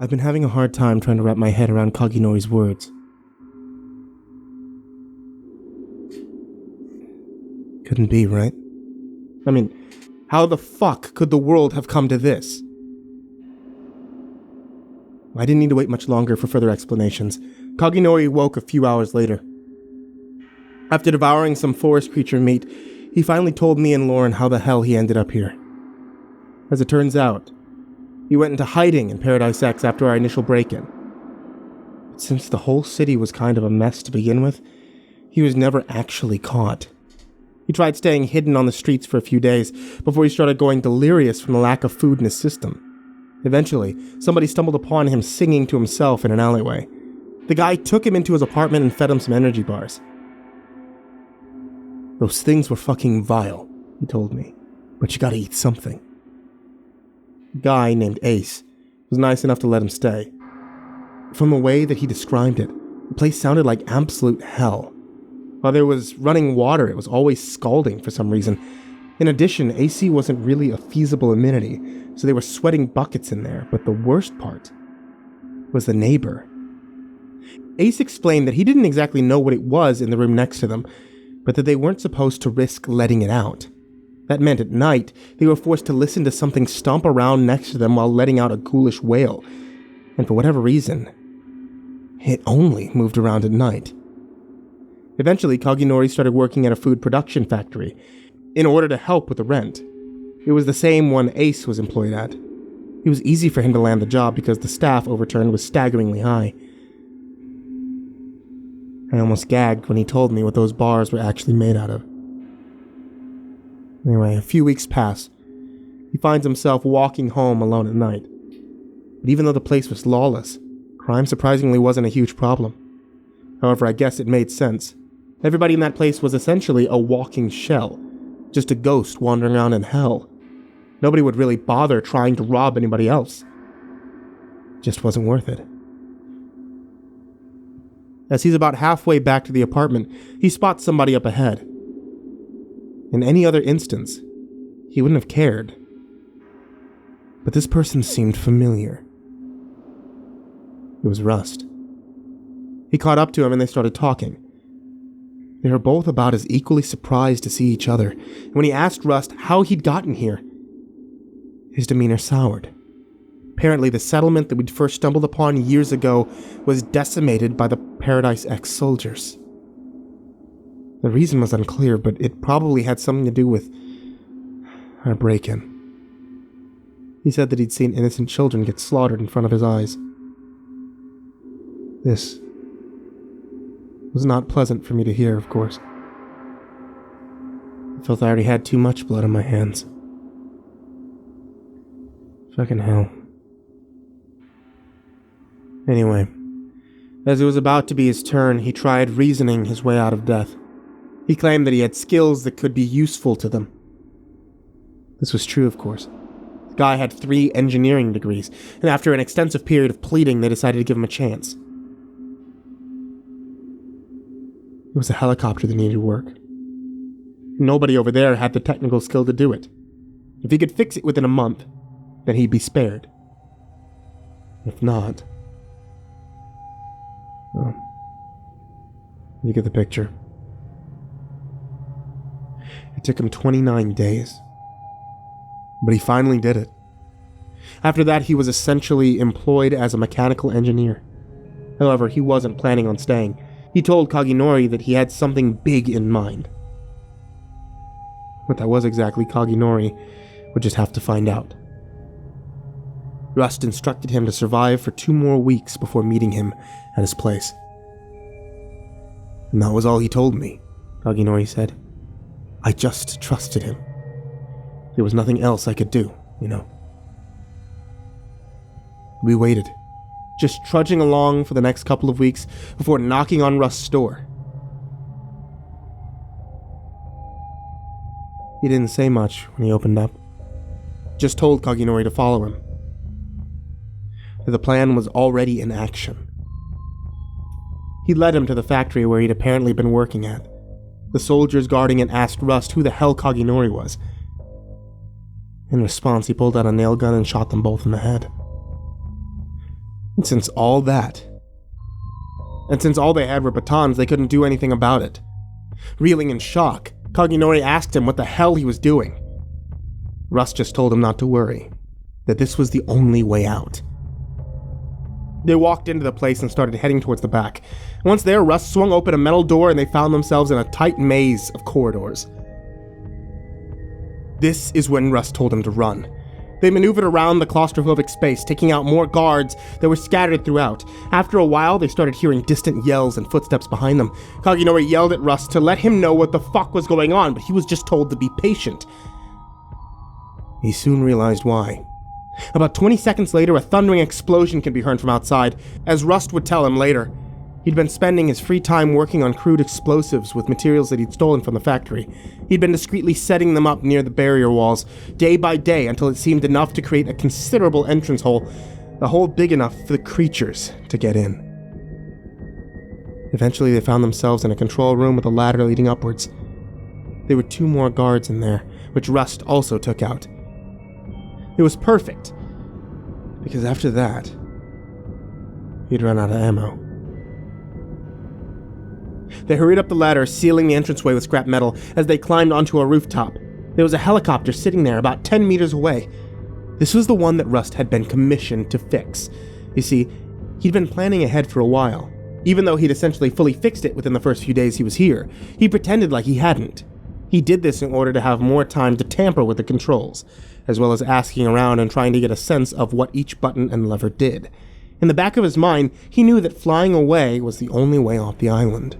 I've been having a hard time trying to wrap my head around Kaginori's words. Couldn't be, right? I mean, how the fuck could the world have come to this? I didn't need to wait much longer for further explanations. Kaginori woke a few hours later. After devouring some forest creature meat, he finally told me and Lauren how the hell he ended up here. As it turns out, he went into hiding in Paradise X after our initial break-in. But since the whole city was kind of a mess to begin with, he was never actually caught. He tried staying hidden on the streets for a few days before he started going delirious from the lack of food in his system. Eventually, somebody stumbled upon him singing to himself in an alleyway. The guy took him into his apartment and fed him some energy bars. Those things were fucking vile, he told me, but you gotta eat something. A guy named Ace was nice enough to let him stay. From the way that he described it, the place sounded like absolute hell. While there was running water, it was always scalding for some reason. In addition, AC wasn't really a feasible amenity, so they were sweating buckets in there, but the worst part was the neighbor. Ace explained that he didn't exactly know what it was in the room next to them, but that they weren't supposed to risk letting it out. That meant at night, they were forced to listen to something stomp around next to them while letting out a ghoulish wail. And for whatever reason, it only moved around at night. Eventually, Kaginori started working at a food production factory in order to help with the rent. It was the same one Ace was employed at. It was easy for him to land the job because the staff overturn was staggeringly high. I almost gagged when he told me what those bars were actually made out of. Anyway, a few weeks pass. He finds himself walking home alone at night. But even though the place was lawless, crime surprisingly wasn't a huge problem. However, I guess it made sense. Everybody in that place was essentially a walking shell, just a ghost wandering around in hell. Nobody would really bother trying to rob anybody else. It just wasn't worth it. As he's about halfway back to the apartment, he spots somebody up ahead. In any other instance, he wouldn't have cared. But this person seemed familiar. It was Rust. He caught up to him and they started talking. They were both about as equally surprised to see each other. And when he asked Rust how he'd gotten here, his demeanor soured. Apparently, the settlement that we'd first stumbled upon years ago was decimated by the Paradise X soldiers. The reason was unclear, but it probably had something to do with our break-in. He said that he'd seen innocent children get slaughtered in front of his eyes. This was not pleasant for me to hear, of course. I felt I already had too much blood on my hands. Fucking hell. Anyway, as it was about to be his turn, he tried reasoning his way out of death. He claimed that he had skills that could be useful to them. This was true, of course. The guy had 3 engineering degrees, and after an extensive period of pleading, they decided to give him a chance. It was a helicopter that needed work. Nobody over there had the technical skill to do it. If he could fix it within a month, then he'd be spared. If not... well, you get the picture. It took him 29 days. But he finally did it. After that, he was essentially employed as a mechanical engineer. However, he wasn't planning on staying. He told Kaginori that he had something big in mind. What that was exactly, Kaginori would just have to find out. Rust instructed him to survive for 2 more weeks before meeting him at his place. And that was all he told me, Kaginori said. I just trusted him. There was nothing else I could do, you know. We waited, just trudging along for the next couple of weeks before knocking on Rust's door. He didn't say much when he opened up, just told Kaginori to follow him. The plan was already in action. He led him to the factory where he'd apparently been working at. The soldiers guarding it asked Rust who the hell Kaginori was. In response, he pulled out a nail gun and shot them both in the head. And since all they had were batons, they couldn't do anything about it. Reeling in shock, Kaginori asked him what the hell he was doing. Rust just told him not to worry, that this was the only way out. They walked into the place and started heading towards the back. Once there, Rust swung open a metal door and they found themselves in a tight maze of corridors. This is when Rust told him to run. They maneuvered around the claustrophobic space, taking out more guards that were scattered throughout. After a while, they started hearing distant yells and footsteps behind them. Kaginori yelled at Rust to let him know what the fuck was going on, but he was just told to be patient. He soon realized why. About 20 seconds later, a thundering explosion could be heard from outside. As Rust would tell him later, he'd been spending his free time working on crude explosives with materials that he'd stolen from the factory. He'd been discreetly setting them up near the barrier walls, day by day, until it seemed enough to create a considerable entrance hole, a hole big enough for the creatures to get in. Eventually, they found themselves in a control room with a ladder leading upwards. There were 2 more guards in there, which Rust also took out. It was perfect, because after that, he'd run out of ammo. They hurried up the ladder, sealing the entranceway with scrap metal. As they climbed onto a rooftop, there was a helicopter sitting there about 10 meters away. This was the one that Rust had been commissioned to fix. You see, he'd been planning ahead for a while. Even though he'd essentially fully fixed it within the first few days he was here, he pretended like he hadn't. He did this in order to have more time to tamper with the controls, as well as asking around and trying to get a sense of what each button and lever did. In the back of his mind, he knew that flying away was the only way off the island.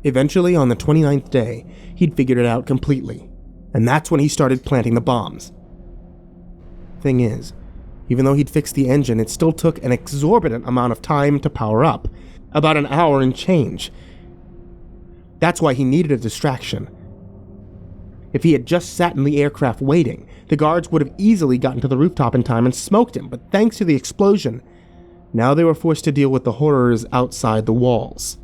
Eventually, on the 29th day, he'd figured it out completely, and that's when he started planting the bombs. Thing is, even though he'd fixed the engine, it still took an exorbitant amount of time to power up, about an hour and change. That's why he needed a distraction. If he had just sat in the aircraft waiting, the guards would have easily gotten to the rooftop in time and smoked him, but thanks to the explosion, now they were forced to deal with the horrors outside the walls.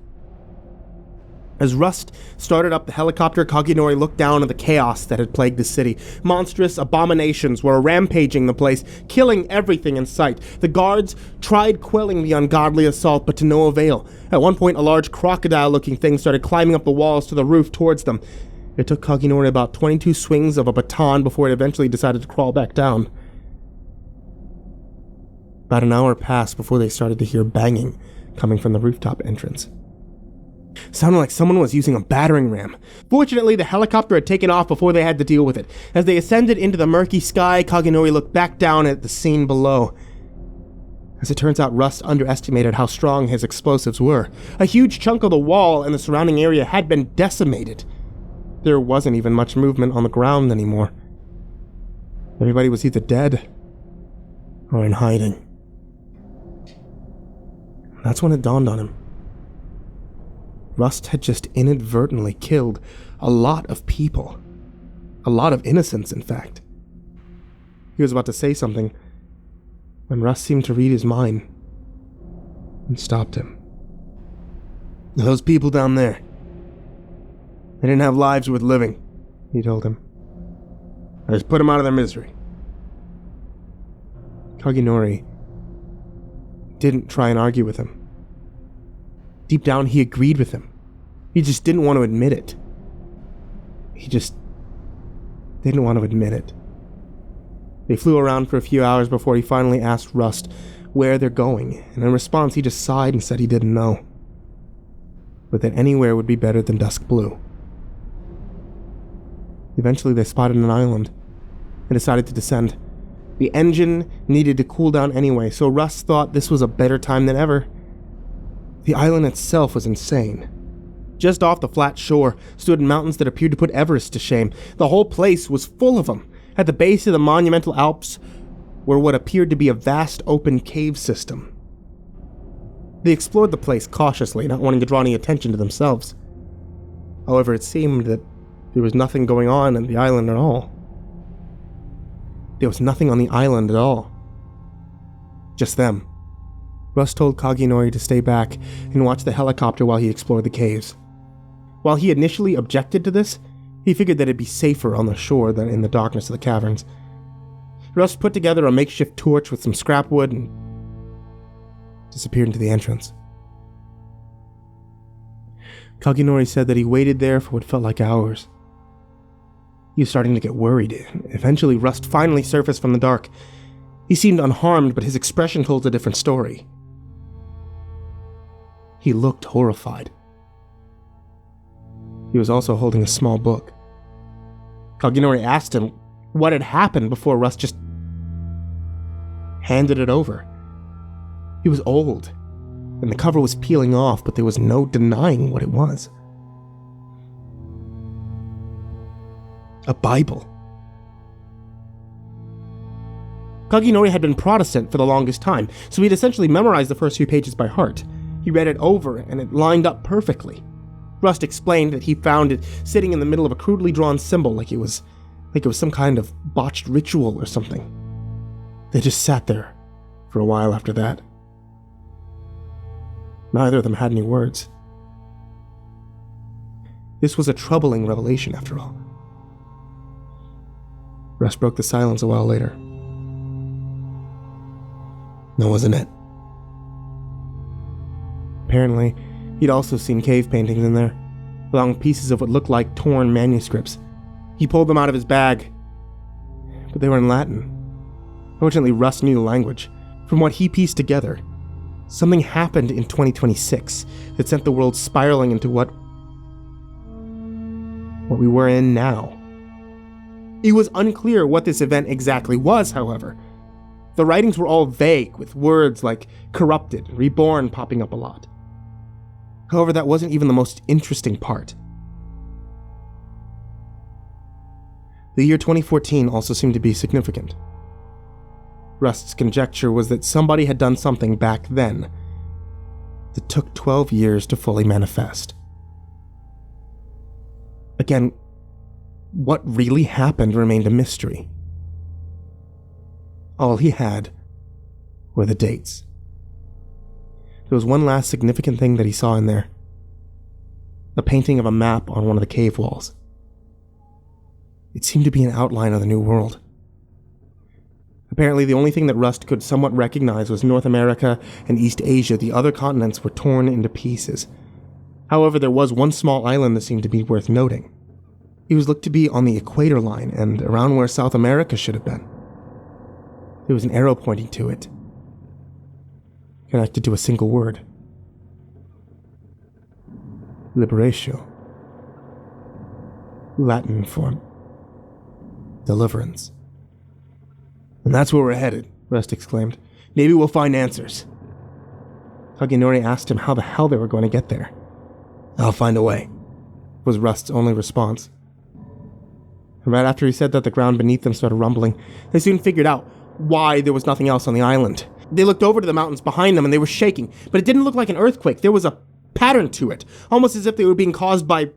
As Rust started up the helicopter, Kaginori looked down at the chaos that had plagued the city. Monstrous abominations were rampaging the place, killing everything in sight. The guards tried quelling the ungodly assault, but to no avail. At one point, a large crocodile-looking thing started climbing up the walls to the roof towards them. It took Kaginori about 22 swings of a baton before it eventually decided to crawl back down. About an hour passed before they started to hear banging coming from the rooftop entrance. Sounded like someone was using a battering ram. Fortunately, the helicopter had taken off before they had to deal with it. As they ascended into the murky sky, Kaginori looked back down at the scene below. As it turns out, Rust underestimated how strong his explosives were. A huge chunk of the wall and the surrounding area had been decimated. There wasn't even much movement on the ground anymore. Everybody was either dead or in hiding. That's when it dawned on him. Rust had just inadvertently killed a lot of people. A lot of innocents, in fact. He was about to say something when Rust seemed to read his mind and stopped him. Those people down there, they didn't have lives worth living, he told him. I just put them out of their misery. Kaginori didn't try and argue with him. Deep down, he agreed with him. He just didn't want to admit it. He just didn't want to admit it. They flew around for a few hours before he finally asked Rust where they're going, and in response he just sighed and said he didn't know, but that anywhere would be better than Dusk Blue. Eventually they spotted an island and decided to descend. The engine needed to cool down anyway, so Rust thought this was a better time than ever. The island itself was insane. Just off the flat shore stood mountains that appeared to put Everest to shame. The whole place was full of them. At the base of the monumental Alps were what appeared to be a vast open cave system. They explored the place cautiously, not wanting to draw any attention to themselves. However, it seemed that there was nothing going on in the island at all. There was nothing on the island at all. Just them. Rust told Kaginori to stay back and watch the helicopter while he explored the caves. While he initially objected to this, he figured that it'd be safer on the shore than in the darkness of the caverns. Rust put together a makeshift torch with some scrap wood and disappeared into the entrance. Kaginori said that he waited there for what felt like hours. He was starting to get worried. Eventually, Rust finally surfaced from the dark. He seemed unharmed, but his expression told a different story. He looked horrified. He was also holding a small book. Kaginori asked him what had happened before Rust just handed it over. He was old, and the cover was peeling off, but there was no denying what it was. A Bible. Kaginori had been Protestant for the longest time, so he'd essentially memorized the first few pages by heart. He read it over, and it lined up perfectly. Rust explained that he found it sitting in the middle of a crudely drawn symbol, like it was some kind of botched ritual or something. They just sat there for a while after that. Neither of them had any words. This was a troubling revelation, after all. Rust broke the silence a while later. No, wasn't it? Apparently, he'd also seen cave paintings in there, along with pieces of what looked like torn manuscripts. He pulled them out of his bag, but they were in Latin. Fortunately, Rust knew the language. From what he pieced together, something happened in 2026 that sent the world spiraling into what we were in now. It was unclear what this event exactly was, however. The writings were all vague, with words like corrupted and reborn popping up a lot. However, that wasn't even the most interesting part. The year 2014 also seemed to be significant. Rust's conjecture was that somebody had done something back then that took 12 years to fully manifest. Again, what really happened remained a mystery. All he had were the dates. There was one last significant thing that he saw in there. A painting of a map on one of the cave walls. It seemed to be an outline of the New World. Apparently, the only thing that Rust could somewhat recognize was North America and East Asia. The other continents were torn into pieces. However, there was one small island that seemed to be worth noting. It was looked to be on the equator line and around where South America should have been. There was an arrow pointing to it, connected to a single word. Liberatio. Latin for deliverance. And that's where we're headed, Rust exclaimed. Maybe we'll find answers. Kaginori asked him how the hell they were going to get there. I'll find a way, was Rust's only response. And right after he said that, the ground beneath them started rumbling. They soon figured out why there was nothing else on the island. They looked over to the mountains behind them and they were shaking, but it didn't look like an earthquake. There was a pattern to it, almost as if they were being caused by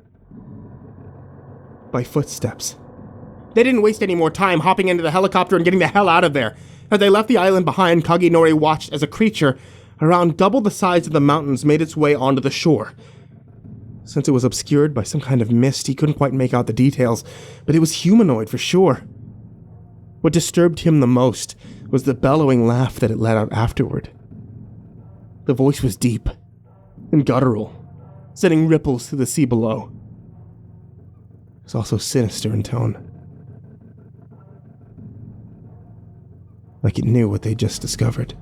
footsteps. They didn't waste any more time hopping into the helicopter and getting the hell out of there. As they left the island behind, Kaginori watched as a creature around double the size of the mountains made its way onto the shore. Since it was obscured by some kind of mist, he couldn't quite make out the details, but it was humanoid for sure. What disturbed him the most was the bellowing laugh that it let out afterward. The voice was deep and guttural, sending ripples through the sea below. It was also sinister in tone. Like it knew what they just discovered.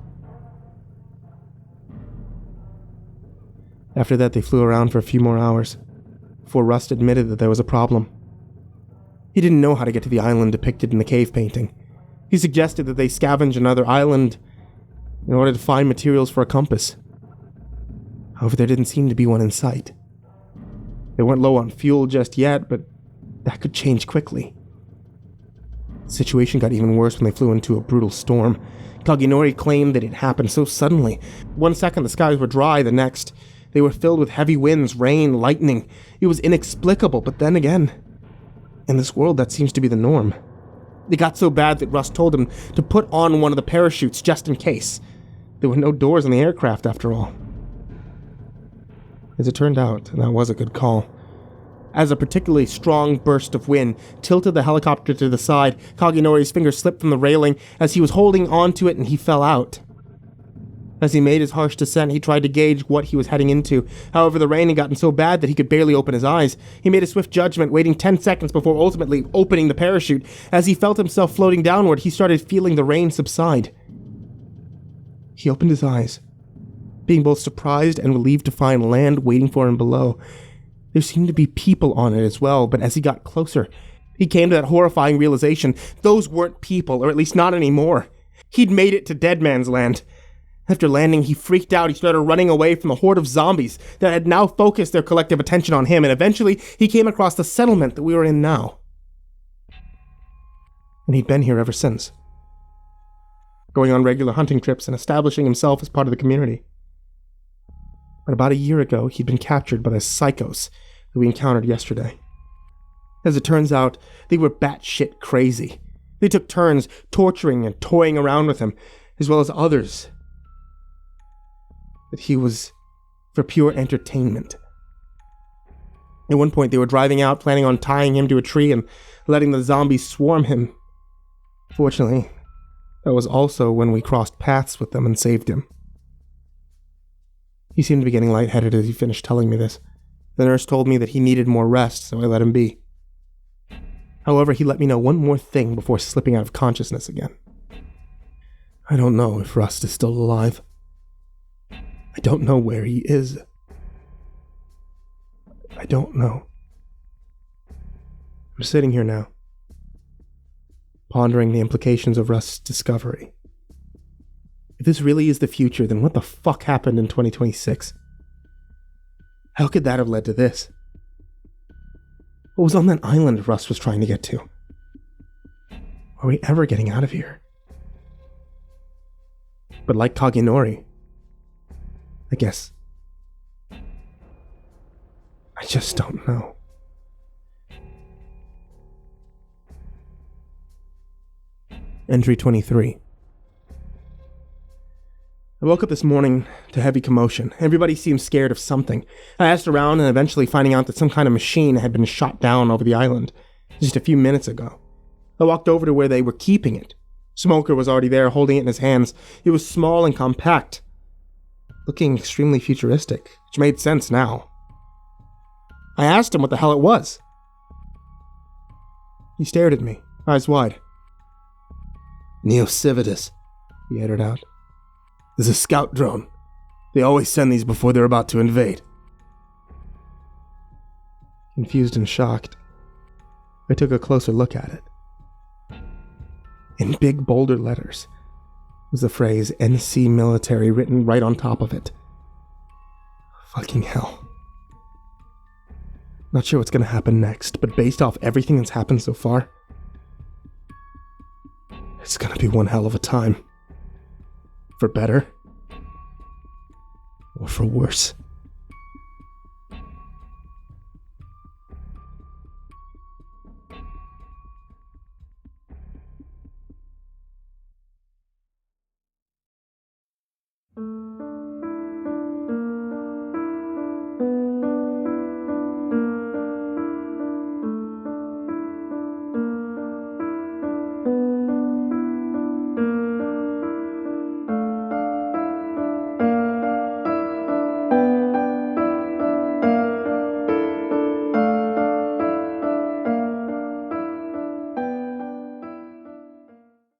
After that, they flew around for a few more hours, before Rust admitted that there was a problem. He didn't know how to get to the island depicted in the cave painting. He suggested that they scavenge another island in order to find materials for a compass. However, there didn't seem to be one in sight. They weren't low on fuel just yet, but that could change quickly. The situation got even worse when they flew into a brutal storm. Kaginori claimed that it happened so suddenly. One second the skies were dry, the next they were filled with heavy winds, rain, lightning. It was inexplicable, but then again, in this world that seems to be the norm. It got so bad that Rust told him to put on one of the parachutes just in case. There were no doors on the aircraft after all. As it turned out, that was a good call. As a particularly strong burst of wind tilted the helicopter to the side, Kaginori's finger slipped from the railing as he was holding onto it and he fell out. As he made his harsh descent, he tried to gauge what he was heading into. However, the rain had gotten so bad that he could barely open his eyes. He made a swift judgment, waiting 10 seconds before ultimately opening the parachute. As he felt himself floating downward, he started feeling the rain subside. He opened his eyes, being both surprised and relieved to find land waiting for him below. There seemed to be people on it as well, but as he got closer, he came to that horrifying realization. Those weren't people, or at least not anymore. He'd made it to Dead Man's Land. After landing, he freaked out. He started running away from the horde of zombies that had now focused their collective attention on him, and eventually he came across the settlement that we were in now. And he'd been here ever since, going on regular hunting trips and establishing himself as part of the community. But about a year ago, he'd been captured by the psychos that we encountered yesterday. As it turns out, they were batshit crazy. They took turns torturing and toying around with him, as well as others. That he was for pure entertainment. At one point, they were driving out, planning on tying him to a tree and letting the zombies swarm him. Fortunately, that was also when we crossed paths with them and saved him. He seemed to be getting lightheaded as he finished telling me this. The nurse told me that he needed more rest, so I let him be. However, he let me know one more thing before slipping out of consciousness again. I don't know if Rust is still alive. I don't know where he is. I don't know. I'm sitting here now, pondering the implications of Rust's discovery. If this really is the future, then what the fuck happened in 2026? How could that have led to this? What was on that island Rust was trying to get to? Are we ever getting out of here? But like Kagenori, I guess I just don't know. Entry 23. I woke up this morning to heavy commotion. Everybody seemed scared of something. I asked around and eventually finding out that some kind of machine had been shot down over the island just a few minutes ago. I walked over to where they were keeping it. Smoker was already there, holding it in his hands. It was small and compact, looking extremely futuristic, which made sense now. I asked him what the hell it was. He stared at me, eyes wide. Neo-Civitas, he uttered out. There's a scout drone. They always send these before they're about to invade. Confused and shocked, I took a closer look at it. In big bolder letters was the phrase NC Military written right on top of it. Fucking hell. Not sure what's gonna happen next, but based off everything that's happened so far, it's gonna be one hell of a time. For better, or for worse.